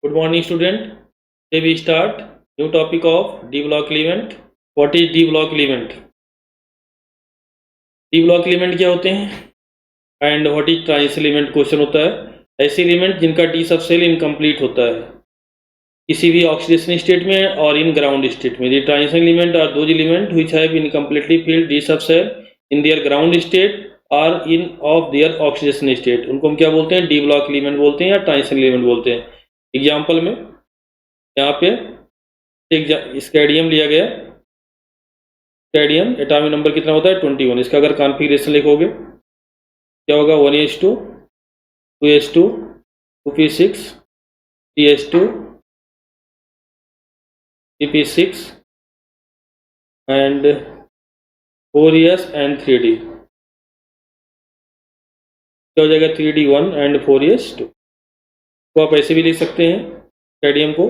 Good morning, student. Today we start new topic of D block element. What is D block element? D block element क्या होते हैं? And what is transition element? Question होता है ऐसे element जिनका D सब cell incomplete होता है किसी भी ऑक्सीडेशन स्टेट में और इन ग्राउंड स्टेट में. The transition element are those element which have incompletely filled D सब cell in their ground state or in of their oxidation state. उनको हम क्या बोलते हैं? D block element बोलते हैं या transition element बोलते हैं. एग्जाम्पल में यहाँ पे एक स्कैडियम लिया गया. स्कैडियम एटॉमिक नंबर कितना होता है? 21. इसका अगर कॉन्फ़िगरेशन लिखोगे क्या होगा? 1s2 2s2 2p6 3s2 3p6 and 4s and 3d. क्या हो जाएगा? 3d1 and 4s2. तो आप ऐसे भी लिख सकते हैं स्कैडियम को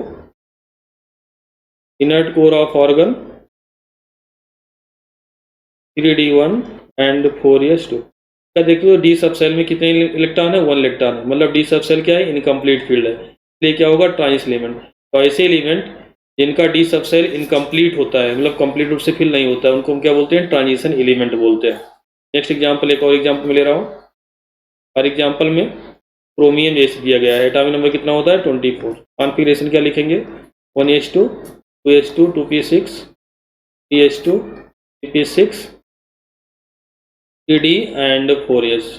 inert core of organ 3d1 and 4s2. क्या देखिए डी सब सेल में कितने इलेक्ट्रॉन है? 1 इलेक्ट्रॉन है. मतलब डी सब सेल क्या है? इनकम्प्लीट फील्ड है. इसलिए क्या होगा? Transition element. तो ऐसे एलिमेंट जिनका डी सब सेल इनकम्प्लीट होता है मतलब कंप्लीट रूप से फिल नहीं होता है उनको हम क्या बोलते हैं? ट्रांजिशन एलिमेंट बोलते हैं. नेक्स्ट एग्जाम्पल एक और एग्जाम्पल में ले रहा हूँ. हर एग्जाम्पल में क्रोमियम जैसे दिया गया है. एटॉमिक नंबर कितना होता है? 24. कॉन्फ़िगरेशन क्या लिखेंगे? 1s2 2s2 2p6 3s2 3p6 3d and 4s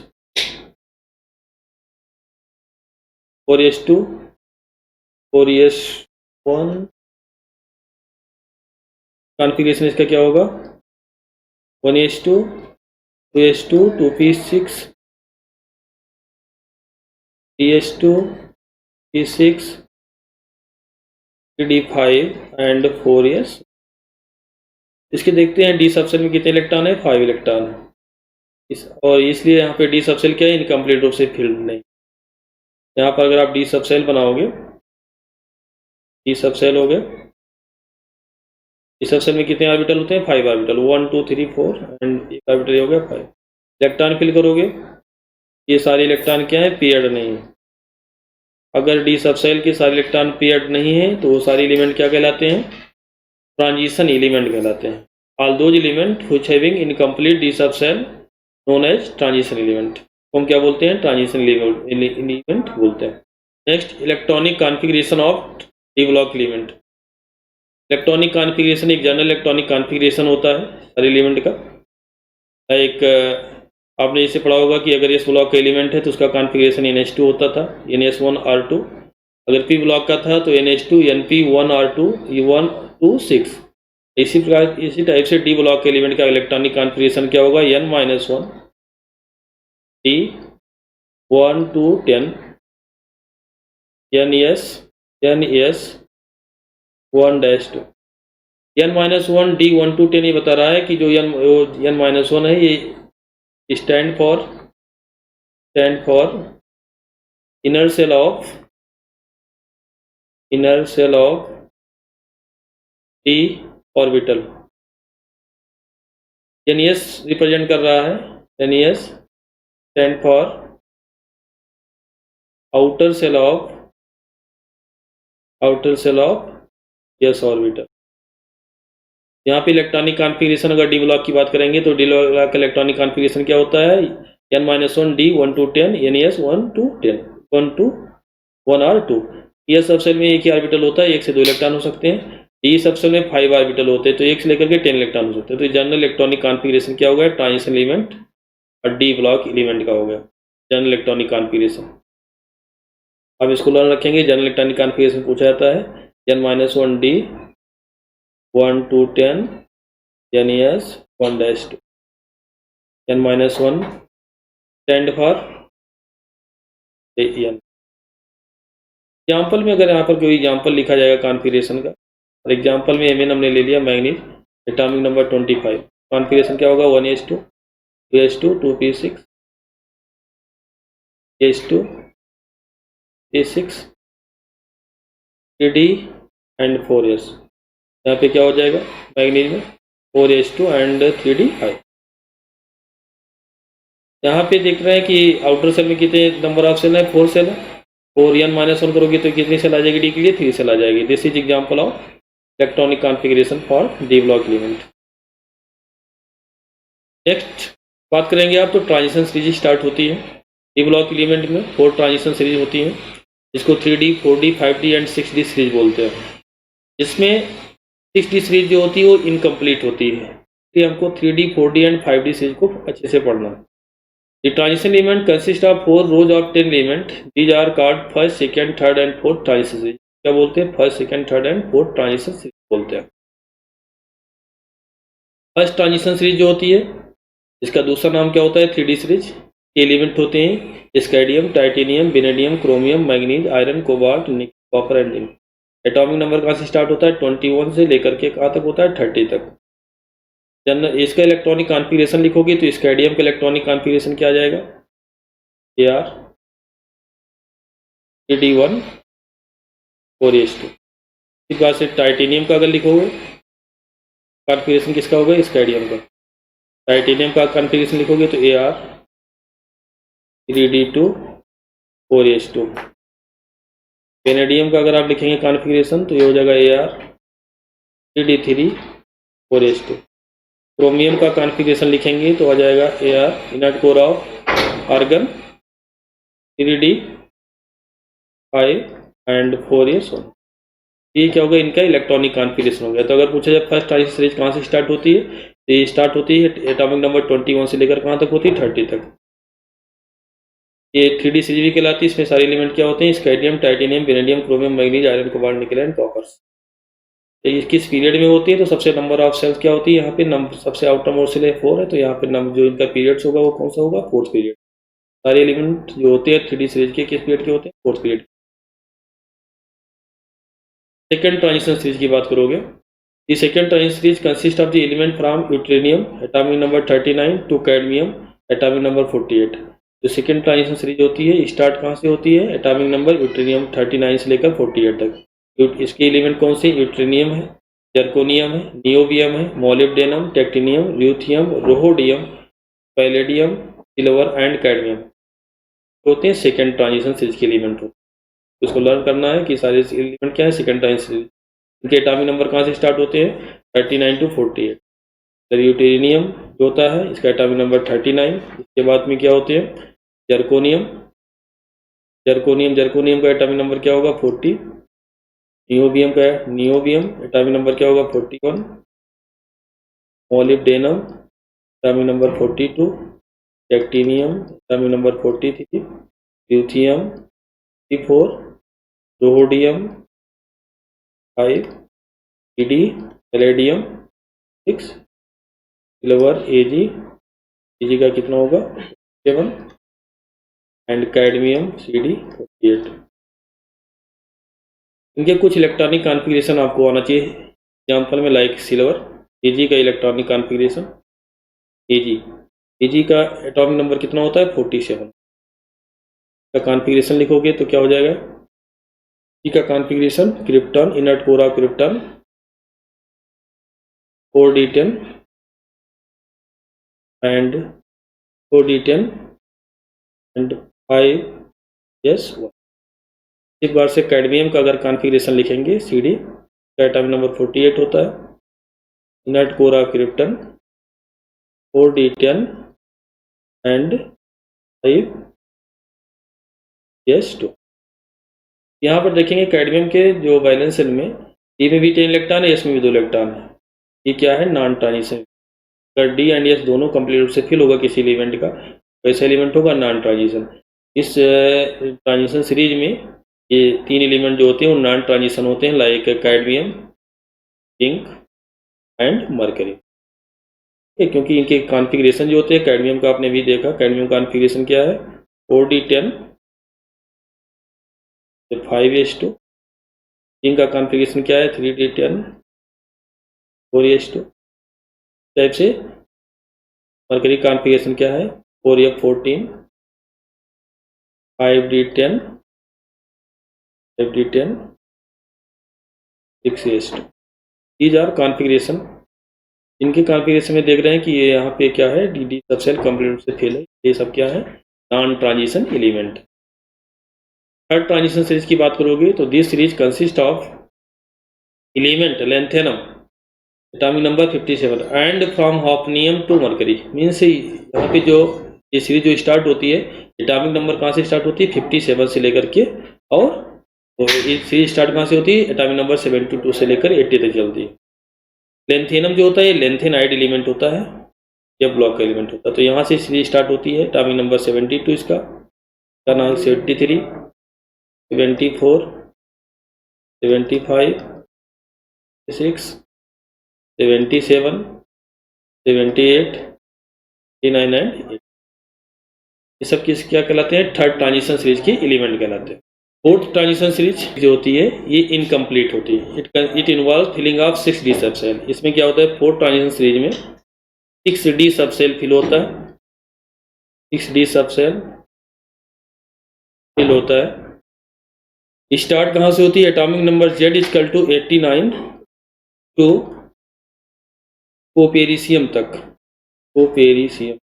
4s2 4s1. Configuration इसका क्या होगा? 1s2 2s2 2p6 3s2 p6 3d5 and 4s. इसके देखते हैं डी सब सेल में कितने इलेक्ट्रॉन है? 5 इलेक्ट्रॉन है. और इसलिए यहाँ पे डी सब सेल क्या है? इनकम्प्लीट रूप से फिल्ड नहीं. यहाँ पर अगर आप डी सब सेल बनाओगे डी सब सेल हो गए. डी सब सेल में कितने ऑर्बिटल होते हैं? 5 ऑर्बिटल. 1 2 3 4 एंड एक ऑर्बिटल हो गया 5. इलेक्ट्रॉन फिल करोगे ये सारे इलेक्ट्रॉन क्या है? पेयर्ड नहीं है. अगर डी सब सेल के सारे इलेक्ट्रॉन पेयर्ड नहीं है तो वो सारे एलिमेंट क्या कहलाते हैं? ट्रांजिशन एलिमेंट कहलाते हैं. All those element which having incomplete d subshell known as transition element. हम क्या बोलते हैं? ट्रांजिशन एलिमेंट बोलते हैं. Next electronic configuration of d block element. Electronic configuration एक जनरल इलेक्ट्रॉनिक कॉन्फ़िगरेशन होता है हर एलिमेंट का. एक आपने इसे पढ़ा होगा कि अगर एस ब्लॉक का एलिमेंट है तो उसका कॉन्फ़िगरेशन NH2 होता था NS1R2. अगर पी ब्लॉक का था तो NH2 NP1R2 E126. इसी प्रकार इसी टाइप से डी ब्लॉक के एलिमेंट का इलेक्ट्रॉनिक कॉन्फ़िगरेशन क्या होगा? N-1 D 1 to 10 NS 1-2. N-1 D 1 to 10 ये बता रहा है कि जो N-1 है ये stand for inner shell of D orbital. NES represent कर रहा है. NES stand for outer shell of S orbital. यहाँ पे इलेक्ट्रॉनिक कॉन्फ़िगरेशन अगर डी ब्लॉक की बात करेंगे तो डी ब्लॉक का इलेक्ट्रॉनिक कॉन्फ़िगरेशन क्या होता है? N-1 D 1 to 10 NES 1 to 10 1 to 1R2. ये सब सेल में एक ही ऑर्बिटल होता है. एक से 2 इलेक्ट्रॉन हो सकते हैं. डी सब सेल में 5 ऑर्बिटल होते हैं तो एक से लेकर के 10 इलेक्ट्रॉन हो सकते हैं. तो जनरल इलेक्ट्रॉनिक कॉन्फ़िगरेशन क्या होगा? ट्रांजिशन एलिमेंट और डी ब्लॉक एलिमेंट का हो गया जनरल इलेक्ट्रॉनिक कॉन्फ़िगरेशन. अब इसको लर्न रखेंगे. जनरल इलेक्ट्रॉनिक कॉन्फ़िगरेशन पूछा जाता है N-1 D 1 to 10 NES 1-2. N-1 stand for N. Example में अगर यहाँ पर कोई एग्जाम्पल लिखा जाएगा कॉन्फ़िगरेशन का. और एग्जाम्पल में Mn हमने ले लिया मैग्नीज एटॉमिक नंबर 25. कॉन्फ़िगरेशन क्या होगा? 1s2 2s2 2p6 s2 p6 3d and 4s. यहाँ पे क्या हो जाएगा? मैग्नीज में 4s2 एंड 3d5. यहाँ पे देख रहे हैं कि आउटर सेल में कितने नंबर ऑफ सेल है? 4 सेल है. 4 n माइनस 1 करोगे तो कितनी सेल आ जाएगी डी के लिए? 3 सेल आ जाएगी। This is example of electronic configuration for D block element. Next बात करेंगे आप तो ट्रांजिशन सीरीज स्टार्ट होती है डी ब्लॉक एलिमेंट में। 4 ट्रांजिशन सीरीज होती हैं जिसको 3D 4D 5D and 6D series बोलते हैं। इसमें 6D सीरीज जो होती है वो इनकम्प्लीट होती है, इसलिए हमको 3D 4D and 5D series को अच्छे से पढ़ना है। The transition element consists of 4 rows of 10 element. These are called first, second, third and fourth transition series. क्या बोलते हैं? First, second, third and fourth transition series बोलते हैं। फर्स्ट ट्रांजिशन सीरीज जो होती है इसका दूसरा नाम क्या होता है? 3D series. के एलिमेंट होते हैं scandium, titanium, vanadium, chromium, manganese, iron, cobalt, nickel, copper and zinc. Atomic number कहाँ से स्टार्ट होता है? 21 से लेकर के कहाँ तक होता है? 30 तक। जब इसका इलेक्ट्रॉनिक कॉन्फ़िगरेशन लिखोगे तो स्कैडियम का इलेक्ट्रॉनिक कॉन्फ़िगरेशन क्या आ जाएगा? AR 3D1 4s2। इस बात से टाइटेनियम का अगर लिखोगे कॉन्फ़िगरेशन किसका होगा? स्कैडियम का। टाइटेनियम का कॉन्फ़िगरेशन लिखोगे तो AR 3D2 4s2। वेनेडियम का अगर आप लिखेंगे कॉन्फ़िगरेशन तो ये हो जाएगा AR 3D3 4s2। क्रोमियम का कॉन्फ़िगरेशन लिखेंगे तो आ जाएगा AR inert core of argon 3D5 and 4s1। ये क्या होगा? इनका इलेक्ट्रॉनिक कॉन्फ़िगरेशन हो गया। तो अगर पूछा जाए फर्स्ट ट्रांजिशन सीरीज कहाँ से स्टार्ट होती है तो ये स्टार्ट होती है एटॉमिक नंबर 21 से लेकर कहाँ तक होती है? 30 तक। ये 3D सीरीज भी कहलाती है। इसमें सारे एलिमेंट क्या होते हैं? Scandium, titanium, vanadium, chromium, manganese, iron, cobalt, nickel and copper. तो ये किस पीरियड में होती है? तो सबसे नंबर ऑफ सेल्स क्या होती है यहाँ पे? नंबर सबसे आउटर मोस्ट सेल 4 है, तो यहाँ पे नंबर जो इनका पीरियड्स होगा वो कौन सा होगा? 4th period. सारे एलिमेंट जो होते हैं 3D सीरीज के किस पीरियड के होते हैं? 4th period. Second transition series की बात करोगे, the second transition series consist of the element from yttrium atomic number 39 to cadmium atomic number 48। जो सेकेंड ट्रांजिशन सीरीज होती है स्टार्ट कहाँ से होती है? एटॉमिक नंबर यूट्रेनियम 39 से लेकर 48 तक। इसके एलिमेंट कौन से? यूट्रेनियम है, जर्कोनियम है, नियोबियम है, molybdenum, technetium, ruthenium, rhodium, palladium, silver and cadmium होते हैं सेकेंड ट्रांजिशन सीरीज के एलिमेंट होते हैं। उसको लर्न करना है कि सारे एलिमेंट क्या है सेकेंड ट्रांजिशन सीरीज। इनके एटॉमिक नंबर कहाँ से स्टार्ट होते हैं? 39 टू 48। तो यूटेरिनियम जो होता है इसका एटॉमिक नंबर 39। इसके बाद में क्या होते हैं? जर्कोनियम जर्कोनियम का एटॉमिक नंबर क्या होगा? 40। नियोबियम एटॉमिक नंबर क्या होगा? 41। Molybdenum atomic number 42। Technetium atomic number 43। Ruthenium 4। Rhodium 5। ED palladium 6। Silver AG का कितना होगा? 7 एंड कैडमियम CD 48। इनके कुछ इलेक्ट्रॉनिक कॉन्फ़िगरेशन आपको आना चाहिए एग्जाम्पल में, लाइक सिल्वर एजी का इलेक्ट्रॉनिक कॉन्फ़िगरेशन। एजी का एटॉमिक नंबर कितना होता है? 47 का कॉन्फ़िगरेशन लिखोगे तो क्या हो जाएगा? ई का configuration krypton, inert core of krypton 4D10 and 4D10 and 5s1। एक बार से कैडमियम का अगर कॉन्फ़िगरेशन लिखेंगे CD का एटॉमिक नंबर 48 होता है, inert core of krypton 4D10 and 5s2। यहाँ पर देखेंगे कैडमियम के जो वैलेंस शेल में डी में भी 10 इलेक्ट्रॉन है, एस में भी 2 इलेक्ट्रॉन है। ये क्या है? Non transition. अगर डी एंड एस दोनों कंप्लीट रूप से फिल होगा किसी एलिमेंट का, वैसा एलिमेंट होगा नॉन ट्रांजिशन। इस ट्रांजिशन सीरीज में ये 3 एलिमेंट जो होते हैं वो नॉन ट्रांजिशन होते हैं, like cadmium, zinc and mercury. क्योंकि इनके कॉन्फ़िगरेशन जो होते हैं, कैडमियम का आपने भी देखा, कैडमियम कॉन्फ़िगरेशन क्या है? 4D10 5s2। जिंक का कॉन्फ़िगरेशन क्या है? 3D10 4s2 टाइप से। मरकरी कॉन्फ़िगरेशन क्या है? 4f14 5D10 6s2। These are configuration. इनके कॉन्फ़िगरेशन में देख रहे हैं कि ये यहाँ पे क्या है? डी सब सेल कंप्लीट रूप से फेल है। ये सब क्या है? Non transition element. Third transition series की बात करोगे तो this series consist of element lanthanum atomic number 57 and from hafnium to mercury. Means यहाँ पे जो ये सीरीज जो स्टार्ट होती है, एटॉमिक नंबर कहाँ से स्टार्ट होती है 57 से लेकर के, और ये सीरीज स्टार्ट कहाँ से होती है एटॉमिक नंबर 72 से लेकर 80 तक चलती है। लेंथेनम जो होता है लेंथेनाइड एलिमेंट होता है या ब्लॉक का एलिमेंट होता है। तो यहाँ से सीरीज स्टार्ट होती है एटॉमिक नंबर 72 इसका नाम 73 74 75 6 77 78 89 एंड 8, ये सब किस क्या कहलाते हैं, थर्ड ट्रांजिशन सीरीज के एलिमेंट कहलाते हैं। फोर्थ ट्रांजिशन सीरीज जो होती है ये इनकम्प्लीट होती है। It involve filling of 6D subshell. इसमें क्या होता है, फोर्थ ट्रांजिशन सीरीज में 6D सबसेल फिल होता है, 6D सबसेल फिल होता है। स्टार्ट कहाँ से होती है, atomic number Z equal to 89 to copernicium तक, कोपेरिशियम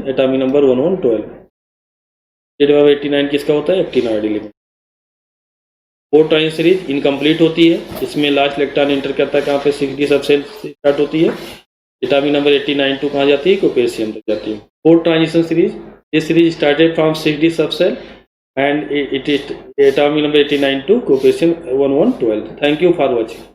एटॉमिक नंबर 1112। Z 89 किसका होता है, actinoid element. Fourth transition series incomplete होती है, इसमें लास्ट इलेक्ट्रॉन एंटर करता है कहाँ पे, 6D सबसेल से स्टार्ट होती है, एटॉमिक नंबर 89 टू कहाँ जाती है, कोपेरिशियम तक जाती है। Fourth transition series, this series started from 6D subcell and it is atomic number 89 to coefficient 1112. Thank you for watching.